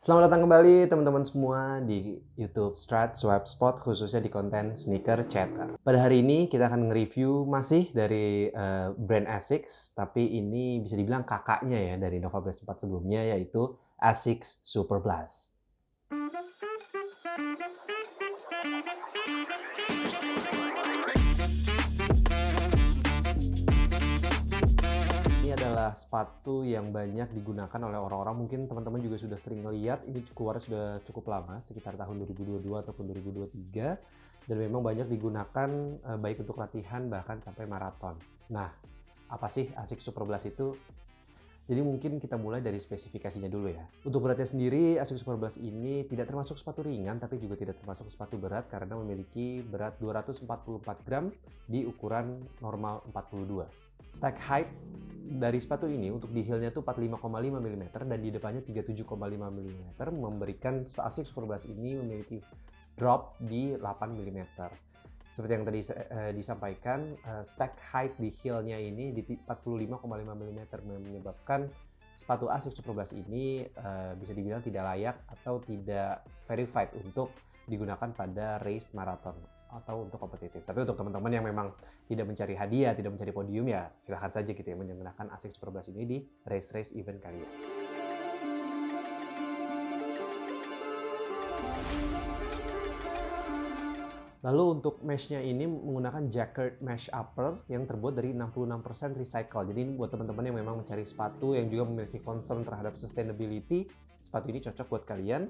Selamat datang kembali teman-teman semua di YouTube Strat Swap Spot, khususnya di konten Sneaker Chatter. Pada hari ini kita akan nge-review masih dari brand Asics, tapi ini bisa dibilang kakaknya ya dari Nova Blast 4 sebelumnya, yaitu Asics Super Blast. Ini adalah sepatu yang banyak digunakan oleh orang-orang. Mungkin teman-teman juga sudah sering melihat, ini keluar sudah cukup lama, sekitar tahun 2022 ataupun 2023. Dan memang banyak digunakan baik untuk latihan bahkan sampai maraton. Nah, apa sih Asics Super Blast itu? Jadi mungkin kita mulai dari spesifikasinya dulu ya. Untuk beratnya sendiri, Asics Super Blast ini tidak termasuk sepatu ringan, tapi juga tidak termasuk sepatu berat karena memiliki berat 244 gram di ukuran normal 42. Stack height dari sepatu ini untuk di heelnya tuh 45,5 mm dan di depannya 37,5 mm, memberikan Asics Super Blast ini memiliki drop di 8 mm. Seperti yang tadi disampaikan, stack height di heelnya ini di 45,5 mm menyebabkan sepatu Asics Super Blast ini bisa dibilang tidak layak atau tidak verified untuk digunakan pada race marathon atau untuk kompetitif. Tapi untuk teman-teman yang memang tidak mencari hadiah, tidak mencari podium, ya silahkan saja gitu ya menggunakan Asics Super Blast ini di race-race event kalian. Lalu untuk mesh-nya ini menggunakan jacquard mesh upper yang terbuat dari 66% recycle. Jadi ini buat teman-teman yang memang mencari sepatu yang juga memiliki concern terhadap sustainability, sepatu ini cocok buat kalian.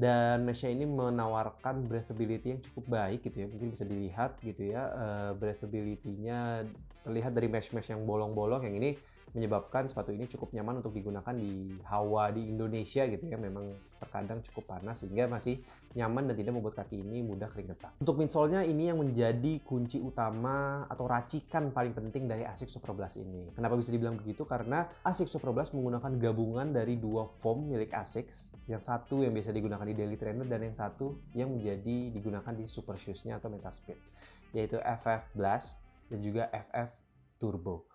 Dan mesh-nya ini menawarkan breathability yang cukup baik gitu ya. Mungkin bisa dilihat gitu ya, breathability-nya terlihat dari mesh-mesh yang bolong-bolong yang ini menyebabkan sepatu ini cukup nyaman untuk digunakan di hawa di Indonesia gitu ya. Memang terkadang cukup panas sehingga masih nyaman dan tidak membuat kaki ini mudah keringetan. Untuk midsole-nya ini yang menjadi kunci utama atau racikan paling penting dari Asics Super Blast ini. Kenapa bisa dibilang begitu? Karena Asics Super Blast menggunakan gabungan dari dua foam milik Asics. Yang satu yang biasa digunakan di daily trainer dan yang satu yang menjadi digunakan di super shoes-nya atau Metaspeed, yaitu FF Blast dan juga FF Turbo.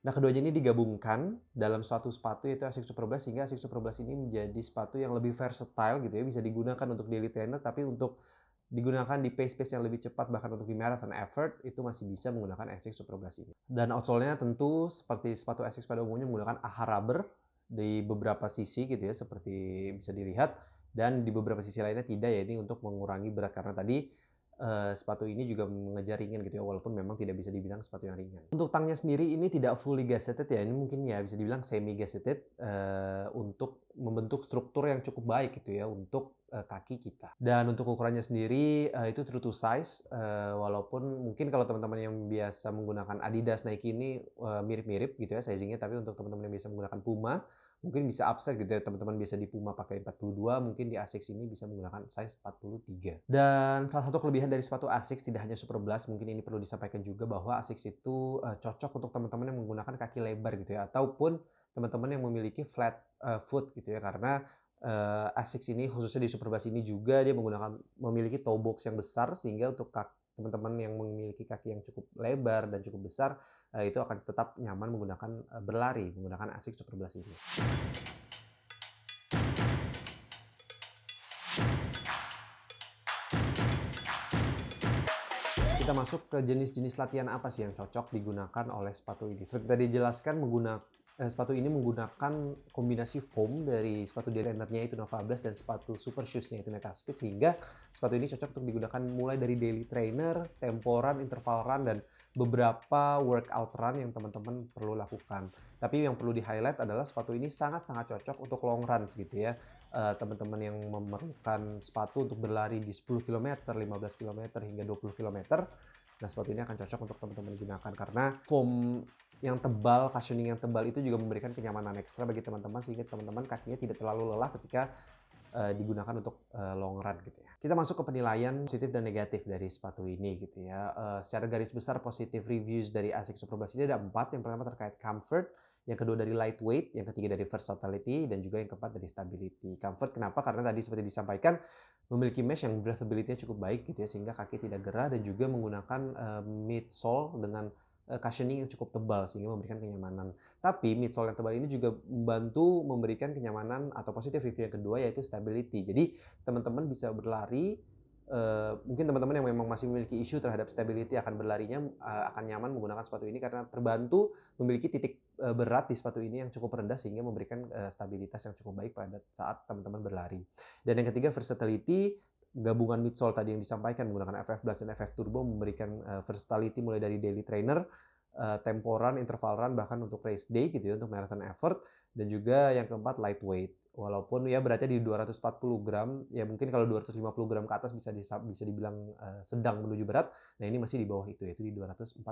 Nah, keduanya ini digabungkan dalam suatu sepatu yaitu Asics Super Blast sehingga Asics Super Blast ini menjadi sepatu yang lebih versatile gitu ya, bisa digunakan untuk daily trainer tapi untuk digunakan di pace-pace yang lebih cepat bahkan untuk di marathon effort itu masih bisa menggunakan Asics Super Blast ini. Dan outsole-nya tentu seperti sepatu Asics pada umumnya menggunakan AHA rubber di beberapa sisi gitu ya seperti bisa dilihat, dan di beberapa sisi lainnya tidak, ya ini untuk mengurangi berat karena tadi sepatu ini juga mengejar ringan gitu ya, walaupun memang tidak bisa dibilang sepatu yang ringan. Untuk tangnya sendiri ini tidak fully gasketed ya, ini mungkin ya bisa dibilang semi gasketed untuk membentuk struktur yang cukup baik gitu ya untuk kaki kita. Dan untuk ukurannya sendiri itu true to size, walaupun mungkin kalau teman-teman yang biasa menggunakan Adidas, Nike ini mirip-mirip gitu ya sizingnya, tapi untuk teman-teman yang biasa menggunakan Puma mungkin bisa upsize gitu ya, teman-teman bisa di Puma pakai 42, mungkin di Asics ini bisa menggunakan size 43. Dan salah satu kelebihan dari sepatu Asics tidak hanya Super Blast, mungkin ini perlu disampaikan juga bahwa Asics itu cocok untuk teman-teman yang menggunakan kaki lebar gitu ya, ataupun teman-teman yang memiliki flat foot gitu ya, karena Asics ini khususnya di Super Blast ini juga dia memiliki toe box yang besar sehingga untuk teman-teman yang memiliki kaki yang cukup lebar dan cukup besar itu akan tetap nyaman menggunakan berlari menggunakan Asics Super Blast ini. Kita masuk ke jenis-jenis latihan apa sih yang cocok digunakan oleh sepatu ini. Seperti tadi dijelaskan, sepatu ini menggunakan kombinasi foam dari sepatu trainernya itu Nova Blast dan sepatu super shoes-nya itu Metaspeed, sehingga sepatu ini cocok untuk digunakan mulai dari daily trainer, tempo run, interval run, dan beberapa workout run yang teman-teman perlu lakukan. Tapi yang perlu di-highlight adalah sepatu ini sangat-sangat cocok untuk long runs gitu ya. Teman-teman yang memerlukan sepatu untuk berlari di 10 km, 15 km, hingga 20 km. Nah, sepatu ini akan cocok untuk teman-teman gunakan karena foam yang tebal, cushioning yang tebal itu juga memberikan kenyamanan ekstra bagi teman-teman sehingga teman-teman kakinya tidak terlalu lelah ketika digunakan untuk long run gitu ya. Kita masuk ke penilaian positif dan negatif dari sepatu ini gitu ya. Secara garis besar positif reviews dari Asics Super Blast ini ada 4. Yang pertama terkait comfort, yang kedua dari lightweight, yang ketiga dari versatility, dan juga yang keempat dari stability. Comfort kenapa? Karena tadi seperti disampaikan memiliki mesh yang breathability-nya cukup baik gitu ya, sehingga kaki tidak gerah, dan juga menggunakan midsole dengan cushioning yang cukup tebal sehingga memberikan kenyamanan. Tapi midsole yang tebal ini juga membantu memberikan kenyamanan atau positif review yang kedua yaitu stability. Jadi teman-teman bisa berlari, mungkin teman-teman yang memang masih memiliki isu terhadap stability akan berlarinya akan nyaman menggunakan sepatu ini karena terbantu memiliki titik berat di sepatu ini yang cukup rendah sehingga memberikan stabilitas yang cukup baik pada saat teman-teman berlari. Dan yang ketiga versatility, gabungan midsole tadi yang disampaikan menggunakan FF Blast dan FF Turbo memberikan versatility mulai dari daily trainer, tempo run, interval run, bahkan untuk race day gitu ya, untuk marathon effort, dan juga yang keempat lightweight. Walaupun ya beratnya di 240 gram, ya mungkin kalau 250 gram ke atas bisa dibilang sedang menuju berat. Nah ini masih di bawah itu, yaitu di 244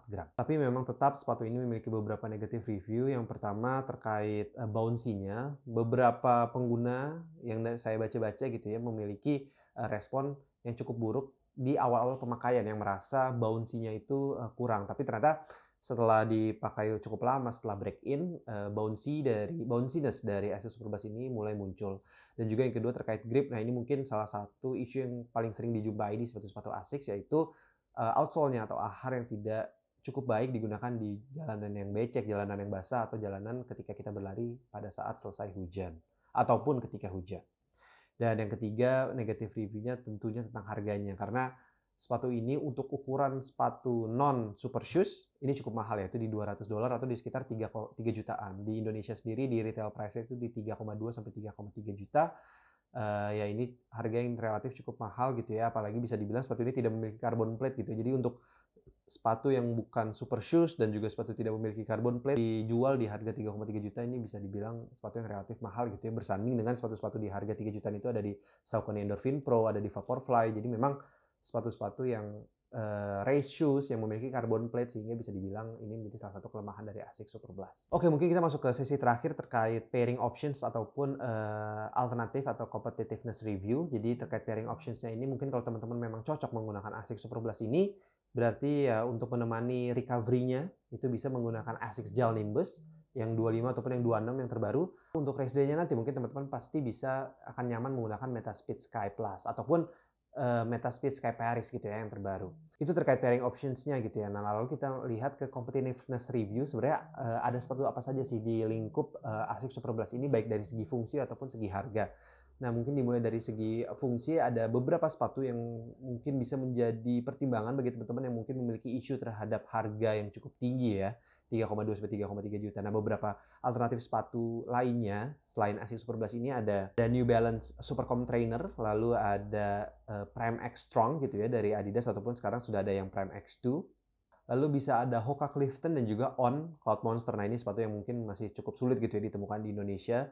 gram. Tapi memang tetap sepatu ini memiliki beberapa negatif review. Yang pertama terkait bouncy-nya. Beberapa pengguna yang saya baca-baca gitu ya memiliki respon yang cukup buruk di awal-awal pemakaian yang merasa bouncy-nya itu kurang. Tapi ternyata setelah dipakai cukup lama, setelah break-in, bounciness dari Asics Superblast ini mulai muncul. Dan juga yang kedua terkait grip. Nah ini mungkin salah satu isu yang paling sering dijumpai di sepatu-sepatu Asics yaitu outsole-nya atau ahar yang tidak cukup baik digunakan di jalanan yang becek, jalanan yang basah, atau jalanan ketika kita berlari pada saat selesai hujan ataupun ketika hujan. Dan yang ketiga, negatif review-nya tentunya tentang harganya. Karena sepatu ini untuk ukuran sepatu non super shoes, ini cukup mahal ya, itu di $200 atau di sekitar 3 jutaan. Di Indonesia sendiri di retail price itu di 3,2 sampai 3,3 juta. Ya ini harga yang relatif cukup mahal gitu ya, apalagi bisa dibilang sepatu ini tidak memiliki carbon plate gitu. Jadi untuk sepatu yang bukan super shoes dan juga sepatu tidak memiliki carbon plate dijual di harga 3,3 juta, ini bisa dibilang sepatu yang relatif mahal gitu ya, bersanding dengan sepatu-sepatu di harga 3 jutaan itu ada di Saucony Endorphin Pro, ada di Vaporfly. Jadi memang sepatu-sepatu yang race shoes yang memiliki carbon plate sehingga bisa dibilang ini menjadi salah satu kelemahan dari Asics Superblast. Oke, mungkin kita masuk ke sesi terakhir terkait pairing options ataupun alternatif atau competitiveness review. Jadi terkait pairing optionsnya ini mungkin kalau teman-teman memang cocok menggunakan Asics Superblast ini, berarti ya untuk menemani recovery-nya itu bisa menggunakan Asics Gel Nimbus yang 25 ataupun yang 26 yang terbaru. Untuk race day-nya nanti mungkin teman-teman pasti bisa akan nyaman menggunakan Metaspeed Sky Plus ataupun Metaspeed Sky Paris gitu ya yang terbaru. Itu terkait pairing options-nya gitu ya. Nah lalu kita lihat ke competitiveness review, sebenarnya ada sepatu apa saja sih di lingkup Asics Superblast ini baik dari segi fungsi ataupun segi harga. Nah mungkin dimulai dari segi fungsi, ada beberapa sepatu yang mungkin bisa menjadi pertimbangan bagi teman-teman yang mungkin memiliki isu terhadap harga yang cukup tinggi ya, 3,2 sampai 3,3 juta. Nah beberapa alternatif sepatu lainnya selain Asics Superblast ini ada New Balance Supercom Trainer, lalu ada Prime X Strong gitu ya dari Adidas, ataupun sekarang sudah ada yang Prime X2. Lalu bisa ada Hoka Clifton dan juga On Cloud Monster. Nah ini sepatu yang mungkin masih cukup sulit gitu ya ditemukan di Indonesia.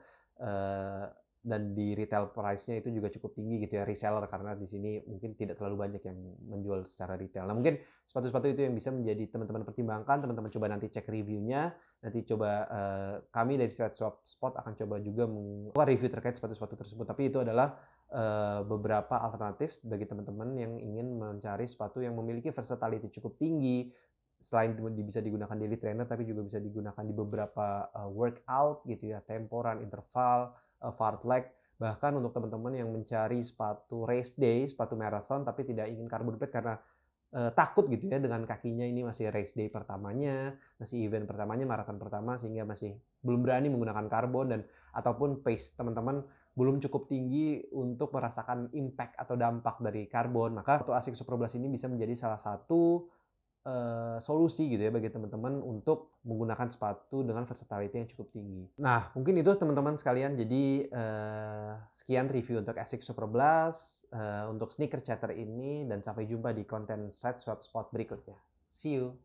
Dan di retail price-nya itu juga cukup tinggi gitu ya, reseller, karena di sini mungkin tidak terlalu banyak yang menjual secara retail. Nah mungkin sepatu-sepatu itu yang bisa menjadi teman-teman pertimbangkan, teman-teman coba nanti cek reviewnya, nanti coba kami dari Stretch Spot akan coba juga membuat review terkait sepatu-sepatu tersebut. Tapi itu adalah beberapa alternatif bagi teman-teman yang ingin mencari sepatu yang memiliki versatility cukup tinggi, selain bisa digunakan daily trainer tapi juga bisa digunakan di beberapa workout gitu ya, tempo run, interval, fartlek. Bahkan untuk teman-teman yang mencari sepatu race day, sepatu marathon tapi tidak ingin carbon plate karena takut gitu ya dengan kakinya, ini masih race day pertamanya, masih event pertamanya, marathon pertama, sehingga masih belum berani menggunakan karbon, dan ataupun pace teman-teman belum cukup tinggi untuk merasakan impact atau dampak dari karbon, maka sepatu Asics Superblast ini bisa menjadi salah satu solusi gitu ya bagi teman-teman untuk menggunakan sepatu dengan versatility yang cukup tinggi. Nah, mungkin itu teman-teman sekalian. Jadi sekian review untuk Asics Superblast, untuk sneaker chatter ini, dan sampai jumpa di konten Stretch Spot berikutnya. See you!